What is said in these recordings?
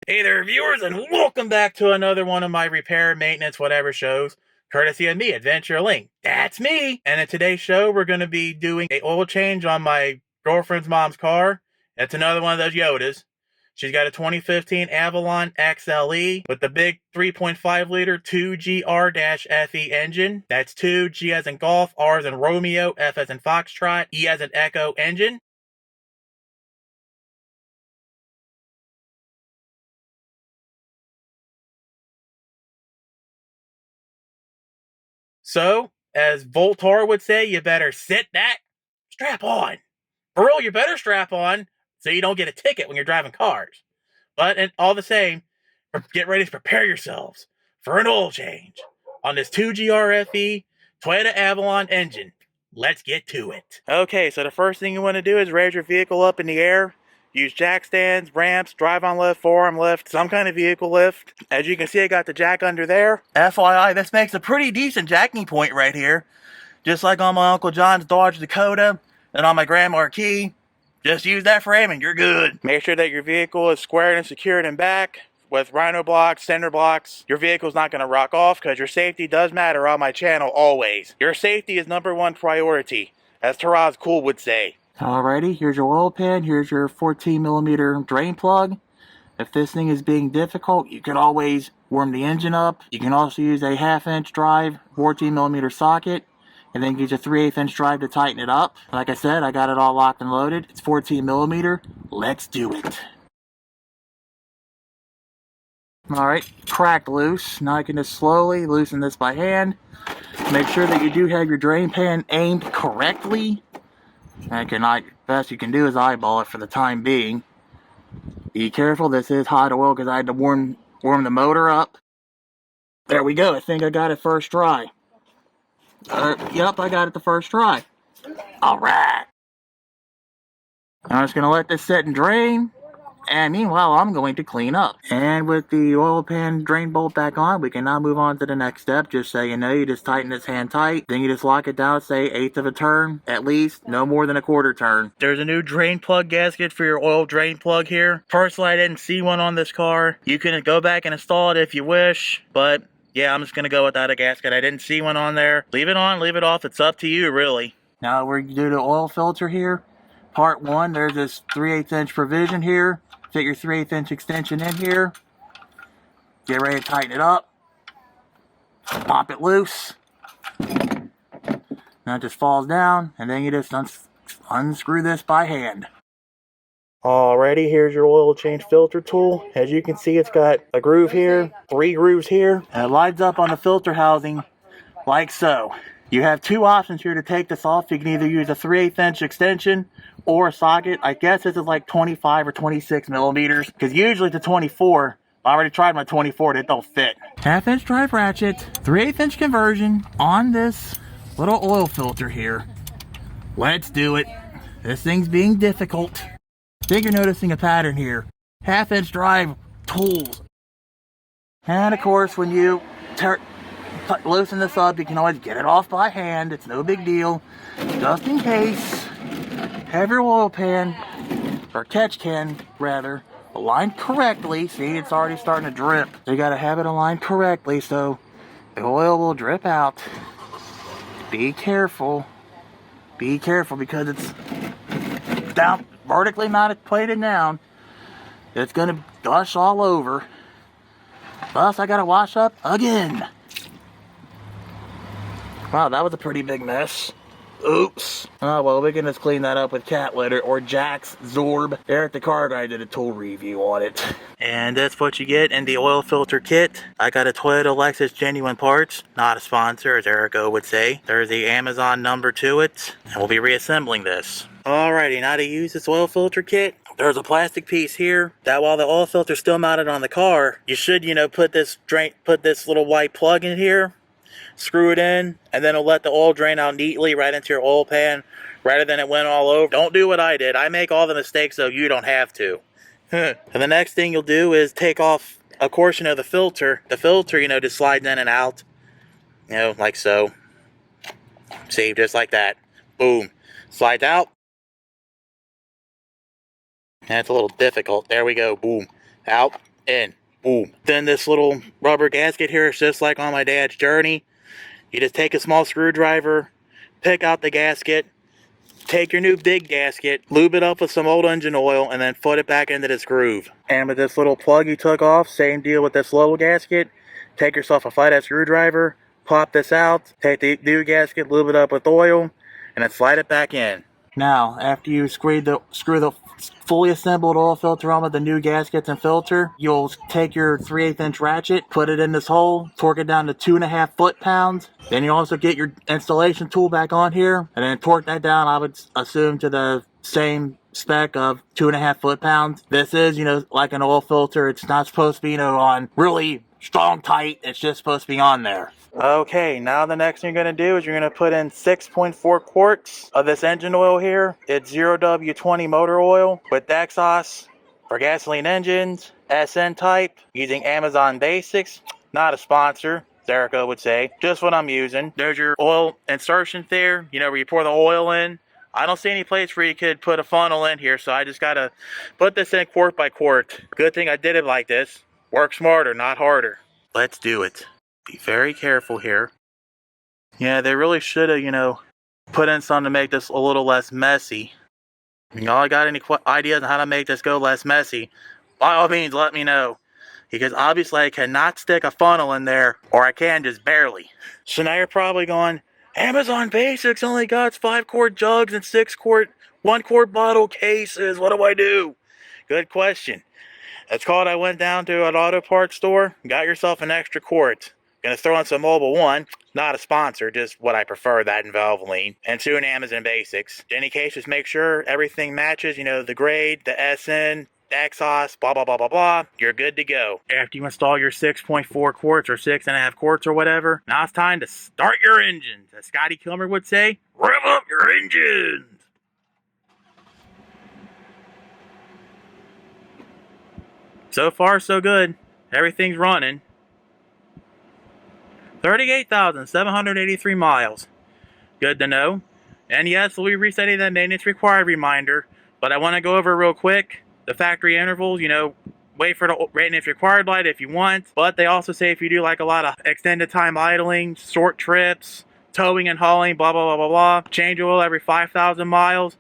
Hey there, viewers, and welcome back to another one of my repair, maintenance, whatever shows, courtesy of me, Adventure Link. That's me! And in today's show, we're going to be doing a oil change on my girlfriend's mom's car. It's another one of those Yodas. She's got a 2015 Avalon XLE with the big 3.5 liter 2GR-FE engine. That's 2, G as in golf, R as in Romeo, F as in Foxtrot, E as in Echo engine. So, as Voltar would say, you better sit that strap on. For real, you better strap on so you don't get a ticket when you're driving cars. But all the same, get ready to prepare yourselves for an oil change on this 2GR-FE Toyota Avalon engine. Let's get to it. Okay, so the first thing you want to do is raise your vehicle up in the air. Use jack stands, ramps, drive-on lift, forearm lift, some kind of vehicle lift. As you can see, I got the jack under there. FYI, this makes a pretty decent jacking point right here. Just like on my Uncle John's Dodge Dakota and on my Grand Marquis. Just use that frame and you're good. Make sure that your vehicle is squared and secured in back with rhino blocks, center blocks. Your vehicle's not going to rock off because your safety does matter on my channel always. Your safety is #1 priority, as Taraz Cool would say. Alrighty, here's your oil pan, here's your 14mm drain plug. If this thing is being difficult, you can always warm the engine up. You can also use a 1/2" drive, 14mm socket, and then use a 3/8" drive to tighten it up. Like I said, I got it all locked and loaded. It's 14mm. Let's do it. Alright, cracked loose. Now I can just slowly loosen this by hand. Make sure that you do have your drain pan aimed correctly. Best you can do is eyeball it for the time being. Be careful, this is hot oil because I had to warm the motor up. There we go, I think I got it first try. Yep, I got it the first try. Alright. I'm just going to let this sit and drain. And meanwhile, I'm going to clean up. And with the oil pan drain bolt back on, we can now move on to the next step. Just so you know, you just tighten this hand tight. Then you just lock it down, say 1/8 of a turn. At least, no more than 1/4 turn. There's a new drain plug gasket for your oil drain plug here. Personally, I didn't see one on this car. You can go back and install it if you wish. But yeah, I'm just going to go without a gasket. I didn't see one on there. Leave it on, leave it off. It's up to you, really. Now we're going to do the oil filter here. Part 1, there's this 3/8" provision here. Fit your 3/8" extension in here. Get ready to tighten it up. Pop it loose. Now it just falls down, and then you just unscrew this by hand. Alrighty, here's your oil change filter tool. As you can see, it's got a groove here, 3 grooves here, and it lines up on the filter housing like so. You have 2 options here to take this off. You can either use a 3/8" extension or a socket. I guess this is like 25 or 26mm, because usually it's a 24. I already tried my 24, it don't fit. 1/2" drive ratchet, 3/8" conversion on this little oil filter here. Let's do it. This thing's being difficult. I think you're noticing a pattern here. 1/2" drive tools. And of course, when you loosen this up, you can always get it off by hand. It's no big deal. Just in case, have your oil pan, or catch can rather, aligned correctly. See, it's already starting to drip. So you gotta have it aligned correctly so the oil will drip out. Be careful. Be careful because it's down, vertically mounted, plated down. It's gonna gush all over. Plus, I gotta wash up again. Wow, that was a pretty big mess. Oops. Oh, well, we can just clean that up with cat litter or Jack's Zorb. Eric the car guy did a tool review on it. And that's what you get in the oil filter kit. I got a Toyota Lexus Genuine Parts. Not a sponsor, as Erico would say. There's the Amazon number to it. And we'll be reassembling this. Alrighty, now to use this oil filter kit. There's a plastic piece here that while the oil filter's still mounted on the car, you should, put this little white plug in here. Screw it in, and then it'll let the oil drain out neatly right into your oil pan rather than it went all over. Don't do what I did. I make all the mistakes so you don't have to. And the next thing you'll do is take off a portion of the filter. The filter, just slides in and out. Like so. See, just like that. Boom. Slides out. That's a little difficult. There we go. Boom. Out. in. Boom. Then this little rubber gasket here is just like on my dad's Journey. You just take a small screwdriver, pick out the gasket, take your new big gasket, lube it up with some old engine oil, and then put it back into this groove. And with this little plug you took off, same deal with this little gasket. Take yourself a flathead screwdriver, pop this out, take the new gasket, lube it up with oil, and then slide it back in. Now, after you screw the fully assembled oil filter on with the new gaskets and filter, you'll take your 3/8 inch ratchet, put it in this hole, torque it down to 2.5 foot-pounds. Then you also get your installation tool back on here, and then torque that down, I would assume, to the same spec of 2.5 foot-pounds. This is, like an oil filter. It's not supposed to be, on really strong tight. It's just supposed to be on there. Okay, now the next thing you're going to do is you're going to put in 6.4 quarts of this engine oil here. It's 0W20 motor oil with Dexos for gasoline engines, SN type, using Amazon Basics. Not a sponsor, Zerica would say. Just what I'm using. There's your oil insertion there, where you pour the oil in. I don't see any place where you could put a funnel in here, so I just got to put this in quart by quart. Good thing I did it like this. Work smarter, not harder. Let's do it. Be very careful here. Yeah, they really should have, put in something to make this a little less messy. Y'all got any ideas on how to make this go less messy? By all means, let me know. Because obviously I cannot stick a funnel in there, or I can just barely. So now you're probably going, Amazon Basics only got 5-quart jugs and 6-quart, 1-quart bottle cases. What do I do? Good question. That's called I went down to an auto parts store, got yourself an extra quart. Gonna throw in some Mobile One, not a sponsor, just what I prefer, that and Valvoline, and 2 in Amazon Basics. In any case, just make sure everything matches, the grade, the SN, Dexos, blah, blah, blah, blah, blah. You're good to go. After you install your 6.4 quarts or 6.5 quarts or whatever, now it's time to start your engines. As Scotty Kilmer would say, rev up your engines. So far, so good. Everything's running. 38,783 miles. Good to know. And yes, we'll be resetting that maintenance required reminder, but I want to go over real quick the factory intervals. Wait for the maintenance required light if you want, but they also say if you do like a lot of extended time idling, short trips, towing and hauling, blah, blah, blah, blah, blah, change oil every 5,000 miles.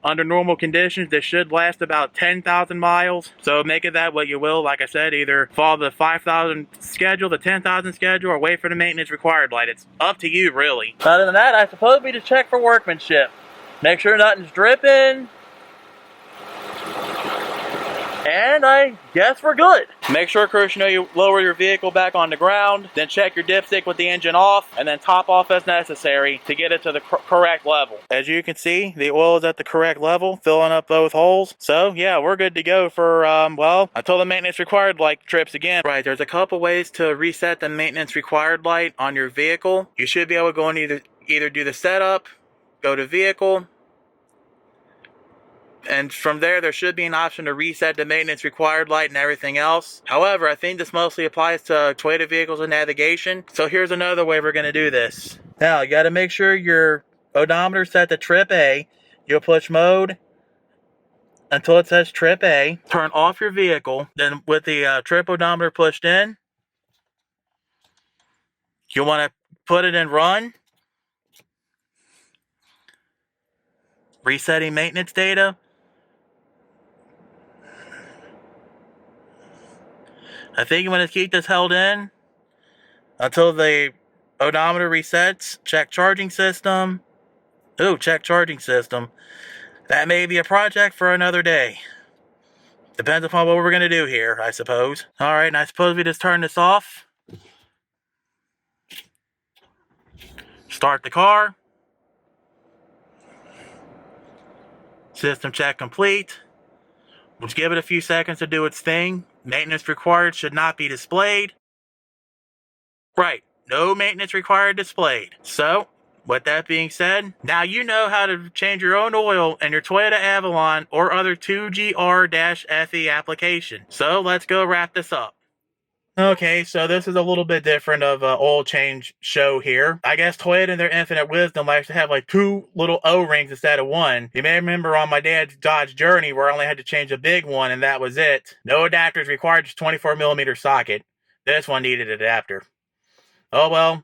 Under normal conditions, this should last about 10,000 miles. So make it that what you will. Like I said, either follow the 5,000 schedule, the 10,000 schedule, or wait for the maintenance required light. It's up to you, really. Other than that, I suppose we just check for workmanship. Make sure nothing's dripping. And I guess we're good. Make sure, of course, you lower your vehicle back on the ground, then check your dipstick with the engine off, and then top off as necessary to get it to the correct level. As you can see, the oil is at the correct level, filling up both holes. So, yeah, we're good to go for, until the maintenance required light trips again. Right, there's a couple ways to reset the maintenance required light on your vehicle. You should be able to go and either do the setup, go to vehicle, and from there should be an option to reset the maintenance required light and everything else. However, I think this mostly applies to Toyota vehicles and navigation. So here's another way we're going to do this. Now, you got to make sure your odometer is set to trip A. You'll push mode until it says trip A. Turn off your vehicle. Then with the trip odometer pushed in, you'll want to put it in run. Resetting maintenance data. I think you want to keep this held in until the odometer resets. Check charging system. Ooh, check charging system. That may be a project for another day. Depends upon what we're going to do here, I suppose. Alright, and I suppose we just turn this off. Start the car. System check complete. Let's give it a few seconds to do its thing. Maintenance required should not be displayed. Right, no maintenance required displayed. So, with that being said, now you know how to change your own oil in your Toyota Avalon or other 2GR-FE application. So let's go wrap this up. Okay, so this is a little bit different of an oil change show here. I guess Toyota in their infinite wisdom likes to have like 2 little O-rings instead of 1. You may remember on my dad's Dodge Journey where I only had to change a big one and that was it. No adapters required, just 24mm socket. This one needed an adapter. Oh well.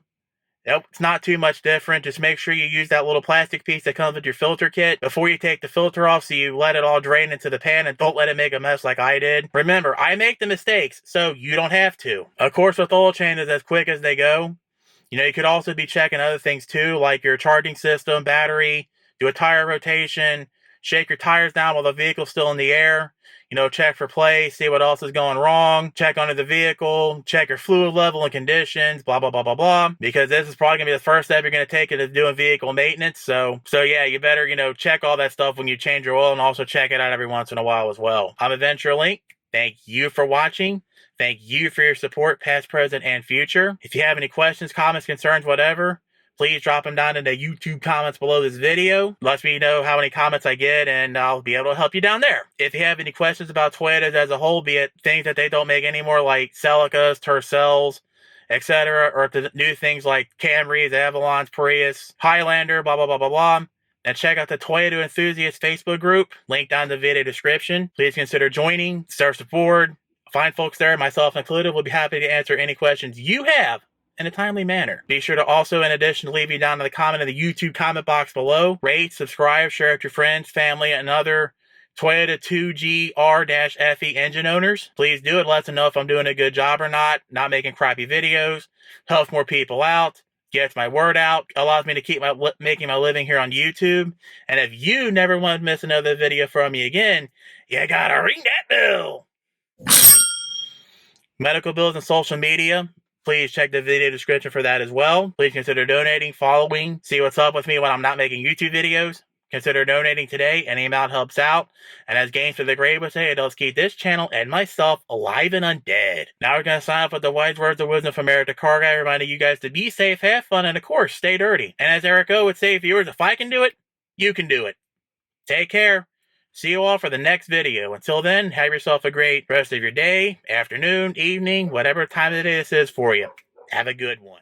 Nope, it's not too much different. Just make sure you use that little plastic piece that comes with your filter kit before you take the filter off so you let it all drain into the pan and don't let it make a mess like I did. Remember, I make the mistakes, so you don't have to. Of course, with oil changes as quick as they go, you could also be checking other things too, like your charging system, battery, do a tire rotation, shake your tires down while the vehicle's still in the air. Check for play, see what else is going wrong, check under the vehicle, check your fluid level and conditions, blah, blah, blah, blah, blah. Because this is probably going to be the first step you're going to take into doing vehicle maintenance. So yeah, you better, check all that stuff when you change your oil and also check it out every once in a while as well. I'm Adventure Link. Thank you for watching. Thank you for your support, past, present, and future. If you have any questions, comments, concerns, whatever, please drop them down in the YouTube comments below this video. Let me know how many comments I get, and I'll be able to help you down there. If you have any questions about Toyotas as a whole, be it things that they don't make anymore, like Celicas, Tercels, etc., or the new things like Camrys, Avalons, Prius, Highlander, blah, blah, blah, blah, blah, and check out the Toyota Enthusiast Facebook group, link down in the video description. Please consider joining, start support. Fine folks there, myself included, will be happy to answer any questions you have in a timely manner. Be sure to also, in addition, leave me down in the comment in the YouTube comment box below. Rate, subscribe, share it with your friends, family, and other Toyota 2GR-FE engine owners. Please do it. Let them know if I'm doing a good job or not making crappy videos, helps more people out, gets my word out, allows me to keep making my living here on YouTube. And if you never want to miss another video from me again, you gotta ring that bell. Medical bills and social media, please check the video description for that as well. Please consider donating, following, see what's up with me when I'm not making YouTube videos. Consider donating today. Any amount helps out. And as Games for the Grave would say, it helps keep this channel and myself alive and undead. Now we're going to sign off with the wise words of wisdom from Eric the Car Guy, reminding you guys to be safe, have fun, and of course, stay dirty. And as Eric O would say, viewers, if I can do it, you can do it. Take care. See you all for the next video. Until then, have yourself a great rest of your day, afternoon, evening, whatever time of the day this is for you. Have a good one.